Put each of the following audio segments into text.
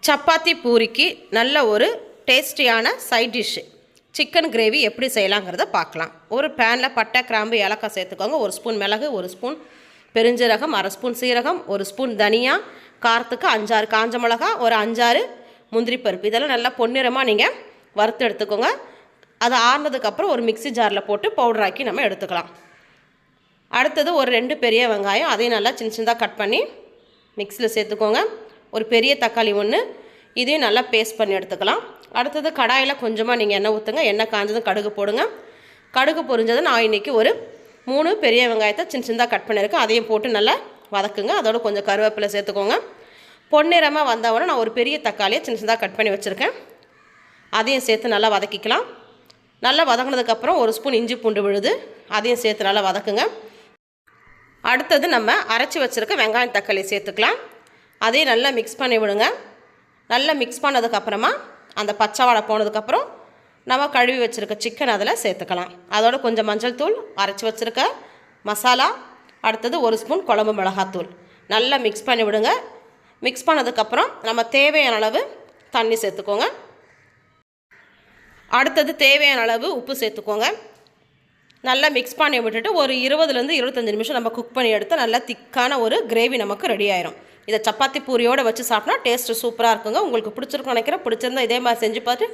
சப்பாத்தி பூரிக்கு நல்ல ஒரு டேஸ்டியான சைட் டிஷ்ஷு சிக்கன் கிரேவி எப்படி செய்யலாங்கிறத பார்க்கலாம். ஒரு பேனில் பட்டை, கிராம்பு, ஏலக்காய் சேர்த்துக்கோங்க. ஒரு ஸ்பூன் மிளகு, ஒரு ஸ்பூன் பெருஞ்சீரகம், அரை ஸ்பூன் சீரகம், ஒரு ஸ்பூன் தனியா, காரத்துக்கு 5-6 காஞ்ச மிளகா, ஒரு 5-6 முந்திரி பருப்பு. இதெல்லாம் நல்லா பொன்னிறமாக நீங்கள் வறுத்து எடுத்துக்கோங்க. அது ஆறுனதுக்கப்புறம் ஒரு மிக்சி ஜாரில் போட்டு பவுடராக்கி நம்ம எடுத்துக்கலாம். அடுத்தது ஒரு 2 பெரிய வெங்காயம், அதையும் நல்லா சின்ன சின்னதாக கட் பண்ணி மிக்சியில் சேர்த்துக்கோங்க. ஒரு பெரிய தக்காளி 1, இதையும் நல்லா பேஸ்ட் பண்ணி எடுத்துக்கலாம். அடுத்தது கடாயில் கொஞ்சமாக நீங்கள் எண்ணெய் ஊற்றுங்க. எண்ணெய் காஞ்சதும் கடுகு போடுங்க. கடுகு பொரிஞ்சது நான் இன்றைக்கி ஒரு 3 பெரிய வெங்காயத்தை சின்ன சின்னதாக கட் பண்ணியிருக்கேன். அதையும் போட்டு நல்லா வதக்குங்க. அதோட கொஞ்சம் கருவேப்பிலை சேர்த்துக்கோங்க. பொன்னிறமாக வந்தவொடனே நான் ஒரு பெரிய தக்காளியை சின்ன சின்னதாக கட் பண்ணி வச்சுருக்கேன். அதையும் சேர்த்து நல்லா வதக்கிக்கலாம். நல்லா வதங்கினதுக்கப்புறம் ஒரு ஸ்பூன் இஞ்சி பூண்டு விழுது, அதையும் சேர்த்து நல்லா வதக்குங்க. அடுத்தது நம்ம அரைச்சி வச்சுருக்க வெங்காயம் தக்காளி சேர்த்துக்கலாம். அதையும் நல்லா மிக்ஸ் பண்ணி விடுங்க. நல்லா மிக்ஸ் பண்ணதுக்கப்புறமா அந்த பச்சை வாடை போனதுக்கப்புறம் நம்ம கழுவி வச்சுருக்க சிக்கன் அதில் சேர்த்துக்கலாம். அதோட கொஞ்சம் மஞ்சள் தூள், அரைச்சி வச்சுருக்க மசாலா, அடுத்தது ஒரு ஸ்பூன் குழம்பு மிளகாத்தூள் நல்லா மிக்ஸ் பண்ணி விடுங்க. மிக்ஸ் பண்ணதுக்கப்புறம் நம்ம தேவையான அளவு தண்ணி சேர்த்துக்கோங்க. அடுத்தது தேவையான அளவு உப்பு சேர்த்துக்கோங்க. நல்லா மிக்ஸ் பண்ணி விட்டுட்டு ஒரு 20லேருந்து 25 நிமிஷம் நம்ம குக் பண்ணி எடுத்து நல்லா திக்கான ஒரு கிரேவி நமக்கு ரெடி ஆயிரும். இதை சப்பாத்தி பூரியோடு வச்சு சாப்பிட்டா டேஸ்ட்டு சூப்பராக இருக்குங்க. உங்களுக்கு பிடிச்சிருக்குன்னு நினைக்கிறேன். பிடிச்சிருந்தா இதே மாதிரி செஞ்சு பார்த்து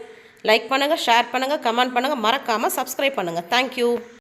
லைக் பண்ணுங்கள், ஷேர் பண்ணுங்கள், கமெண்ட் பண்ணுங்கள், மறக்காமல் சப்ஸ்கிரைப் பண்ணுங்கள். தேங்க்யூ.